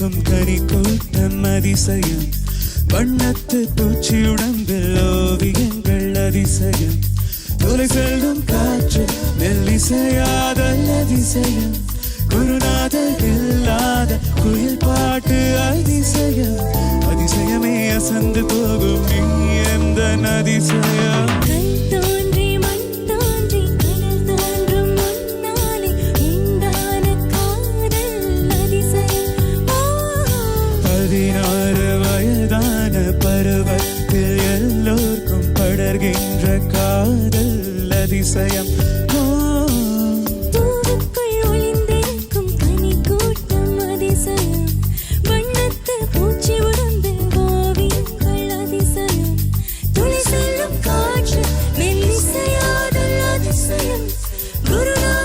பூக்கும் கனி கூட்டம் அதிசயம் வண்ணத்து பூச்சியுடம்பில் ஓவியங்கள் அதிசயம் தொலை செல்லும் காற்று மெல்லிசையாதல் அதிசயம் குருநாதர் இல்லாத குயில் பாட்டு அதிசயம் அதிசயமே அசந்து போகும் நீ எந்த அதிசயம்